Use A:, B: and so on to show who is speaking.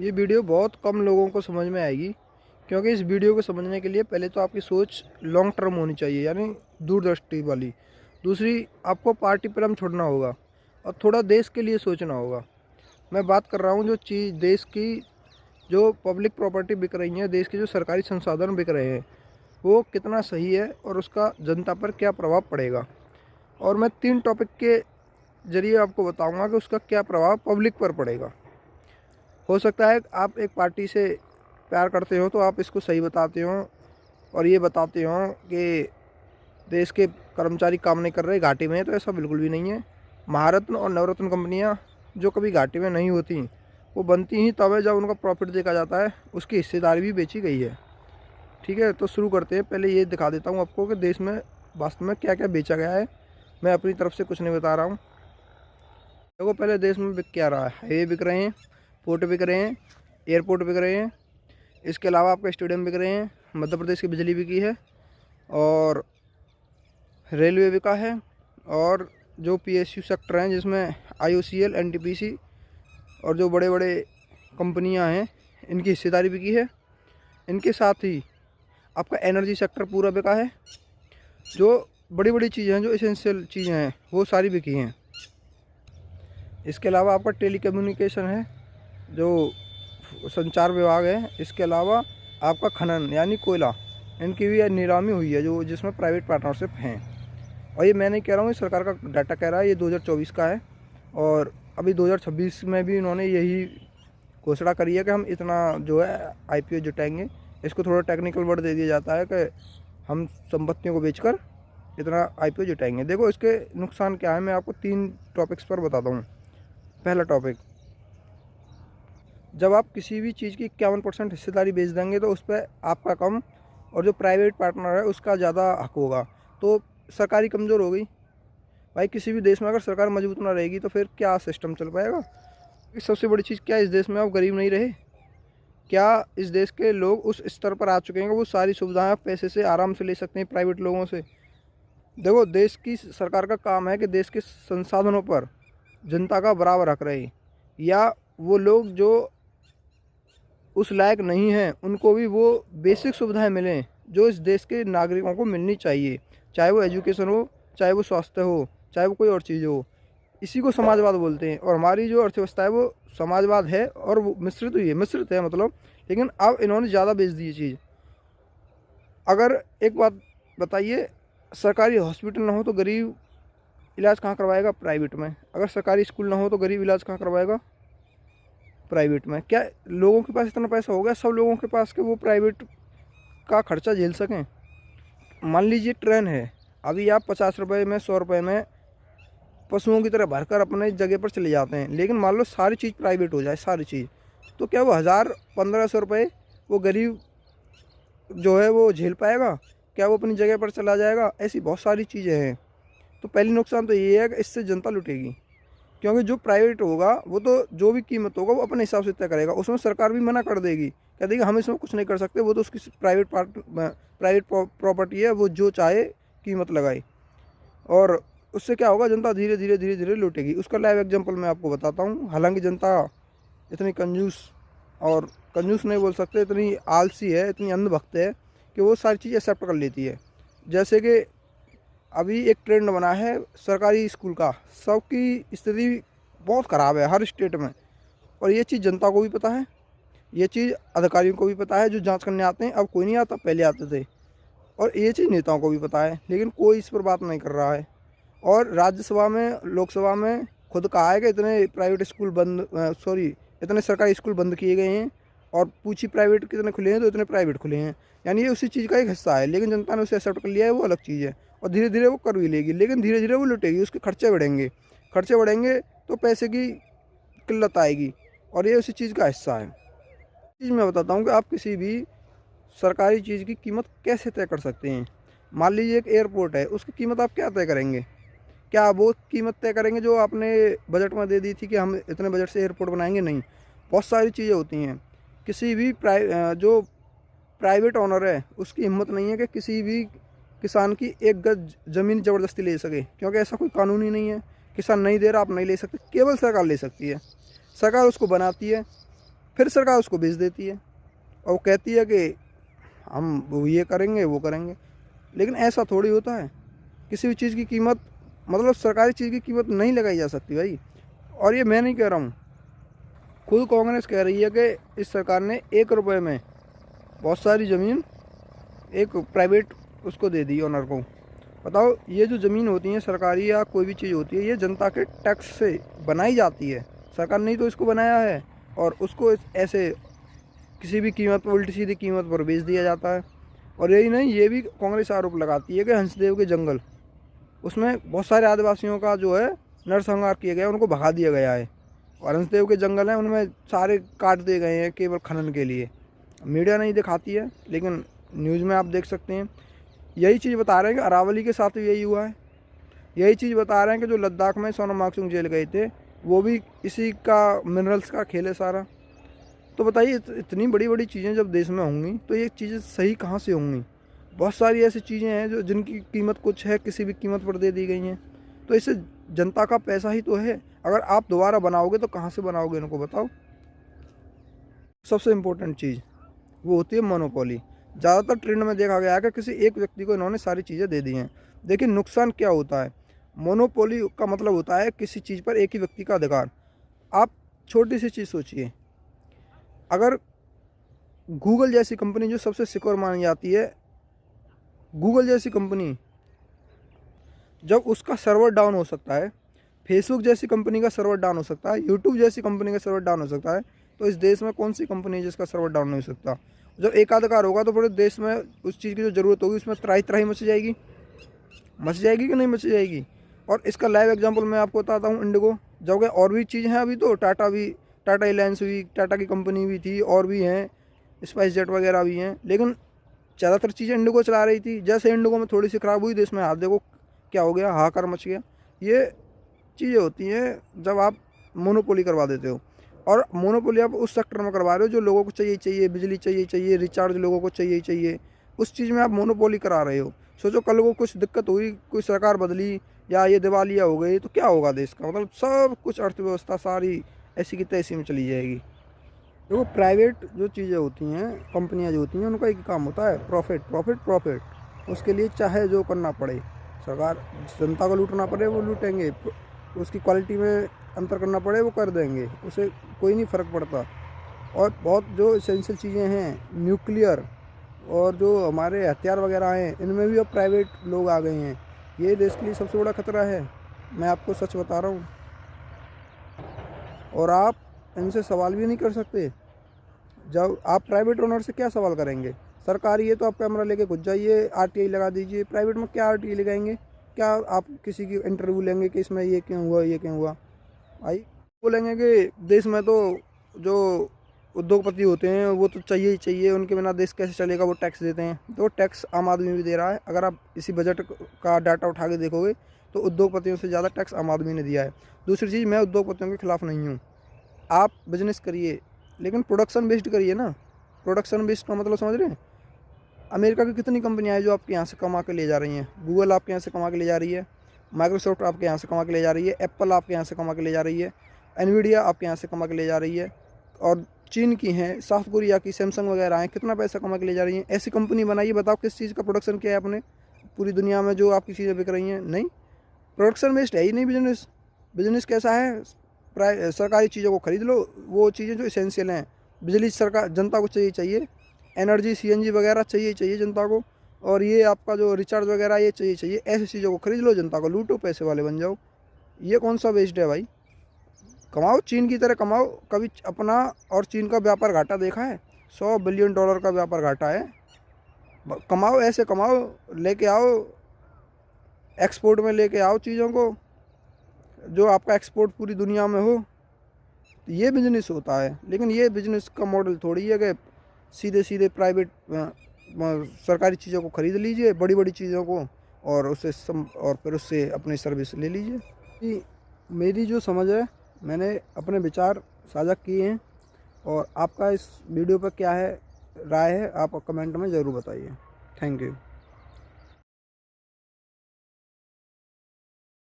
A: ये वीडियो बहुत कम लोगों को समझ में आएगी, क्योंकि इस वीडियो को समझने के लिए पहले तो आपकी सोच लॉन्ग टर्म होनी चाहिए, यानी दूरदृष्टि वाली। दूसरी, आपको पार्टी प्रेम छोड़ना होगा और थोड़ा देश के लिए सोचना होगा। मैं बात कर रहा हूँ जो चीज़ देश की, जो पब्लिक प्रॉपर्टी बिक रही है, देश के जो सरकारी संसाधन बिक रहे हैं, वो कितना सही है और उसका जनता पर क्या प्रभाव पड़ेगा। और मैं 3 टॉपिक के ज़रिए आपको बताऊंगा कि उसका क्या प्रभाव पब्लिक पर पड़ेगा। हो सकता है आप एक पार्टी से प्यार करते हो तो आप इसको सही बताते हो और ये बताते हो कि देश के कर्मचारी काम नहीं कर रहे, घाटे में है, तो ऐसा बिल्कुल भी नहीं है। महारत्न और नवरत्न कंपनियां जो कभी घाटे में नहीं होती, वो बनती ही तब है जब उनका प्रॉफिट देखा जाता है, उसकी हिस्सेदारी भी बेची गई है। ठीक है, तो शुरू करते हैं। पहले ये दिखा देता हूँ आपको कि देश में वास्तव में क्या क्या बेचा गया है। मैं अपनी तरफ से कुछ नहीं बता रहा हूँ। देखो, पहले देश में बिक क्या रहा है। हाईवे बिक रहे हैं, पोर्ट बिक रहे हैं, एयरपोर्ट बिक रहे हैं, इसके अलावा आपके स्टेडियम बिक रहे हैं, मध्य प्रदेश की बिजली बिकी है और रेलवे बिका है, और जो पीएसयू सेक्टर हैं जिसमें आईओसीएल, एनटीपीसी और जो बड़े बड़े कंपनियां हैं, इनकी हिस्सेदारी बिकी है। इनके साथ ही आपका एनर्जी सेक्टर पूरा बिका है। जो बड़ी बड़ी चीज़ें हैं, जो एसेंशियल चीज़ें हैं, वो सारी बिकी हैं। इसके अलावा आपका टेलीकम्युनिकेशन है, जो संचार विभाग है। इसके अलावा आपका खनन यानी कोयला, इनकी भी नीलामी हुई है, जो जिसमें प्राइवेट पार्टनरशिप हैं। और ये मैं नहीं कह रहा हूँ, ये सरकार का डाटा कह रहा है, ये 2024 का है। और अभी 2026 में भी इन्होंने यही घोषणा करी है कि हम इतना जो है आईपीओ जुटाएंगे। इसको थोड़ा टेक्निकल वर्ड दे दिया जाता है कि हम संपत्तियों को बेचकर इतना आईपीओ जुटाएंगे। देखो, इसके नुकसान क्या है, मैं आपको 3 टॉपिक्स पर बताता हूँ। पहला टॉपिक, जब आप किसी भी चीज़ की 51% हिस्सेदारी बेच देंगे तो उस पर आपका कम और जो प्राइवेट पार्टनर है उसका ज़्यादा हक होगा, तो सरकारी कमज़ोर हो गई। भाई, किसी भी देश में अगर सरकार मजबूत ना रहेगी तो फिर क्या सिस्टम चल पाएगा। सबसे बड़ी चीज़ क्या, इस देश में आप गरीब नहीं रहे। क्या इस देश के लोग उस स्तर पर आ चुके हैं कि वो सारी सुविधाएं आप पैसे से आराम से ले सकते हैं प्राइवेट लोगों से। देखो, देश की सरकार का काम है कि देश के संसाधनों पर जनता का बराबर हक रहे, या वो लोग जो उस लायक नहीं हैं उनको भी वो बेसिक सुविधाएं मिलें जो इस देश के नागरिकों को मिलनी चाहिए, चाहे वो एजुकेशन हो, चाहे वो स्वास्थ्य हो, चाहे वो कोई और चीज़ हो। इसी को समाजवाद बोलते हैं। और हमारी जो अर्थव्यवस्था है वो समाजवाद है, और वो मिश्रित है मतलब। लेकिन अब इन्होंने ज़्यादा बेच दी ये चीज़। अगर एक बात बताइए, सरकारी हॉस्पिटल ना हो तो गरीब इलाज कहाँ करवाएगा? प्राइवेट में। अगर सरकारी स्कूल ना हो तो गरीब इलाज कहाँ करवाएगा? प्राइवेट में। क्या लोगों के पास इतना पैसा हो गया सब लोगों के पास कि वो प्राइवेट का खर्चा झेल सकें? मान लीजिए ट्रेन है, अभी आप 50 रुपये में, 100 रुपये में पशुओं की तरह भरकर अपने जगह पर चले जाते हैं। लेकिन मान लो सारी चीज़ प्राइवेट हो जाए, सारी चीज़, तो क्या वो 1000-1500 रुपये वो गरीब जो है वो झेल पाएगा? क्या वो अपनी जगह पर चला जाएगा? ऐसी बहुत सारी चीज़ें हैं। तो पहली नुकसान तो ये है कि इससे जनता लुटेगी, क्योंकि जो प्राइवेट होगा वो तो जो भी कीमत होगा वो अपने हिसाब से तय करेगा। उसमें सरकार भी मना कर देगी, कह देगी हम इसमें कुछ नहीं कर सकते, वो तो उसकी प्राइवेट प्रॉपर्टी है, वो जो चाहे कीमत लगाए। और उससे क्या होगा, जनता धीरे धीरे धीरे धीरे लूटेगी। उसका लाइव एग्जांपल मैं आपको बताता हूँ। हालांकि जनता इतनी कंजूस, और कंजूस नहीं बोल सकते, इतनी आलसी है, इतनी अंधभक्त है कि वो सारी चीज़ एक्सेप्ट कर लेती है। जैसे कि अभी एक ट्रेंड बना है सरकारी स्कूल का, सबकी स्थिति बहुत ख़राब है हर स्टेट में, और ये चीज़ जनता को भी पता है, ये चीज़ अधिकारियों को भी पता है जो जांच करने आते हैं। अब कोई नहीं आता, पहले आते थे। और ये चीज़ नेताओं को भी पता है, लेकिन कोई इस पर बात नहीं कर रहा है। और राज्यसभा में, लोकसभा में खुद कहा है कि इतने प्राइवेट स्कूल इतने सरकारी स्कूल बंद किए गए हैं, और पूछी प्राइवेट कितने खुले हैं तो इतने प्राइवेट खुले हैं। यानी ये उसी चीज़ का एक हिस्सा है, लेकिन जनता ने उसे एक्सेप्ट कर लिया है, वो अलग चीज़ है। और धीरे धीरे वो कर भी लेगी, लेकिन धीरे धीरे वो लुटेगी, उसके खर्चे बढ़ेंगे। खर्चे बढ़ेंगे तो पैसे की किल्लत आएगी, और ये उसी चीज़ का हिस्सा है। चीज़ मैं बताता हूँ कि आप किसी भी सरकारी चीज़ की कीमत कैसे तय कर सकते हैं। मान लीजिए एक एयरपोर्ट है, उसकी कीमत आप क्या तय करेंगे? क्या वो कीमत तय करेंगे जो आपने बजट में दे दी थी कि हम इतने बजट से एयरपोर्ट बनाएंगे? नहीं। बहुत सारी चीज़ें होती हैं। किसी भी जो प्राइवेट ओनर है उसकी हिम्मत नहीं है कि किसी भी किसान की एक गज ज़मीन ज़बरदस्ती ले सके, क्योंकि ऐसा कोई कानून ही नहीं है। किसान नहीं दे रहा, आप नहीं ले सकते, केवल सरकार ले सकती है। सरकार उसको बनाती है, फिर सरकार उसको बेच देती है और वो कहती है कि हम वो ये करेंगे वो करेंगे। लेकिन ऐसा थोड़ी होता है, किसी भी चीज़ की कीमत मतलब सरकारी चीज़ की कीमत नहीं लगाई जा सकती भाई। और ये मैं नहीं कह रहा हूँ, खुद कांग्रेस कह रही है कि इस सरकार ने 1 रुपये में बहुत सारी ज़मीन एक प्राइवेट उसको दे दी, ओनर को। बताओ, ये जो ज़मीन होती है सरकारी या कोई भी चीज़ होती है, ये जनता के टैक्स से बनाई जाती है, सरकार ने ही तो इसको बनाया है। और उसको ऐसे किसी भी कीमत पर, उल्टी सीधी कीमत पर बेच दिया जाता है। और यही नहीं, ये भी कांग्रेस आरोप लगाती है कि हंसदेव के जंगल, उसमें बहुत सारे आदिवासियों का जो है नरसंहार किया गया, उनको भगा दिया गया है। और हंसदेव के जंगल हैं, उनमें सारे काट दिए गए हैं केवल खनन के लिए। मीडिया नहीं दिखाती है, लेकिन न्यूज़ में आप देख सकते हैं। यही चीज़ बता रहे हैं कि अरावली के साथ भी यही हुआ है। यही चीज़ बता रहे हैं कि जो लद्दाख में सोनम वांगचुक जेल गए थे, वो भी इसी का मिनरल्स का खेल है सारा। तो बताइए, इतनी बड़ी बड़ी चीज़ें जब देश में होंगी तो ये चीज़ें सही कहाँ से होंगी? बहुत सारी ऐसी चीज़ें हैं जो जिनकी कीमत कुछ है, किसी भी कीमत पर दे दी गई हैं। तो इससे जनता का पैसा ही तो है। अगर आप दोबारा बनाओगे तो कहाँ से बनाओगे, इनको बताओ। सबसे इम्पोर्टेंट चीज़ वो होती है मोनोपोली। ज़्यादातर ट्रेंड में देखा गया है कि किसी एक व्यक्ति को इन्होंने सारी चीज़ें दे दी हैं। देखिए, नुकसान क्या होता है। मोनोपोली का मतलब होता है किसी चीज़ पर एक ही व्यक्ति का अधिकार। आप छोटी सी चीज़ सोचिए, अगर गूगल जैसी कंपनी जो सबसे सिक्योर मानी जाती है, गूगल जैसी कंपनी जब उसका सर्वर डाउन हो सकता है, फेसबुक जैसी कंपनी का सर्वर डाउन हो सकता है, यूट्यूब जैसी कंपनी का सर्वर डाउन हो सकता है, तो इस देश में कौन सी कंपनी है जिसका सर्वर डाउन नहीं हो सकता? जब एकाधिकार होगा तो पूरे देश में उस चीज़ की जो ज़रूरत होगी उसमें त्राही त्राही मच जाएगी कि नहीं मच जाएगी। और इसका लाइव एग्जांपल मैं आपको बताता हूँ, इंडिगो। जब और भी चीज़ हैं, अभी तो टाटा एयरलाइंस हुई, टाटा की कंपनी भी थी, और भी हैं, स्पाइस जेट वगैरह भी हैं, लेकिन ज़्यादातर चीज़ें इंडिगो चला रही थी। जैसे इंडिगो में थोड़ी सी ख़राब हुई, देश में हाथ देखो क्या हो गया, हाहाकार मच गया। ये चीज़ें होती हैं जब आप मोनोपोली करवा देते हो। और मोनोपोली आप उस सेक्टर में करवा रहे हो जो लोगों को चाहिए, बिजली चाहिए, रिचार्ज लोगों को चाहिए, उस चीज़ में आप मोनोपोली करा रहे हो। सोचो कल को कुछ दिक्कत हुई, कोई सरकार बदली या ये दिवालिया हो गई, तो क्या होगा देश का? मतलब सब कुछ अर्थव्यवस्था सारी ऐसी की तैसी में चली जाएगी। देखो, प्राइवेट जो चीज़ें होती हैं, कंपनियां जो होती हैं, उनका एक काम होता है प्रॉफिट। उसके लिए चाहे जो करना पड़े, सरकार जनता को लूटना पड़े वो लूटेंगे, उसकी क्वालिटी में अंतर करना पड़े वो कर देंगे, उसे कोई नहीं फ़र्क पड़ता। और बहुत जो एसेंशियल चीज़ें हैं, न्यूक्लियर और जो हमारे हथियार वगैरह हैं, इनमें भी अब प्राइवेट लोग आ गए हैं। ये देश के लिए सबसे बड़ा खतरा है, मैं आपको सच बता रहा हूँ। और आप इनसे सवाल भी नहीं कर सकते। जब आप प्राइवेट ओनर से क्या सवाल करेंगे? सरकारी है तो आप कैमरा लेके घुस जाइए, आरटीआई लगा दीजिए। प्राइवेट में क्या आरटीआई लगाएंगे? क्या आप किसी की इंटरव्यू लेंगे कि इसमें ये क्यों हुआ? भाई बोलेंगे कि देश में तो जो उद्योगपति होते हैं वो तो चाहिए ही चाहिए, उनके बिना देश कैसे चलेगा, वो टैक्स देते हैं। तो टैक्स आम आदमी भी दे रहा है। अगर आप इसी बजट का डाटा उठा के देखोगे तो उद्योगपतियों से ज़्यादा टैक्स आम आदमी ने दिया है। दूसरी चीज़, मैं उद्योगपतियों के खिलाफ़ नहीं हूँ। आप बिजनेस करिए, लेकिन प्रोडक्शन बेस्ड करिए ना। प्रोडक्शन बेस्ड का मतलब समझ रहे हैं? अमेरिका की कितनी कंपनियां हैं जो आपके यहाँ से कमा के ले जा रही हैं? गूगल आपके यहाँ से कमा के ले जा रही है, माइक्रोसॉफ्ट आपके यहाँ से कमा के ले जा रही है, एप्पल आपके यहाँ से कमा के ले जा रही है, एनवीडिया आपके यहाँ से कमा के ले जा रही है। और चीन की हैं, साउथ कोरिया की सैमसंग वगैरह हैं, कितना पैसा कमा के ले जा रही हैं। ऐसी कंपनी बनाइए, बताओ किस चीज़ का प्रोडक्शन किया है आपने पूरी दुनिया में जो आपकी चीज़ें बिक रही हैं? नहीं, प्रोडक्शन बेस्ड है ही नहीं बिजनेस। बिजनेस कैसा है? सरकारी चीज़ों को खरीद लो, वो चीज़ें जो इसेंशियल हैं। बिजली सरकार जनता को चाहिए, एनर्जी सीएनजी वगैरह चाहिए जनता को, और ये आपका जो रिचार्ज वगैरह ये चाहिए। ऐसी चीज़ों को खरीद लो, जनता को लूटो, पैसे वाले बन जाओ। ये कौन सा बेस्ड है भाई? कमाओ, चीन की तरह कमाओ। कभी अपना और चीन का व्यापार घाटा देखा है? $100 बिलियन का व्यापार घाटा है। कमाओ, ऐसे कमाओ, लेके आओ, एक्सपोर्ट में लेके आओ चीज़ों को, जो आपका एक्सपोर्ट पूरी दुनिया में हो। ये बिजनेस होता है। लेकिन ये बिजनेस का मॉडल थोड़ी है कि सीधे प्राइवेट सरकारी चीज़ों को खरीद लीजिए, बड़ी चीज़ों को, और और फिर उससे अपनी सर्विस ले लीजिए। कि मेरी जो समझ है, मैंने अपने विचार साझा किए हैं, और आपका इस वीडियो पर क्या है राय है, आप कमेंट में ज़रूर बताइए। Thank you.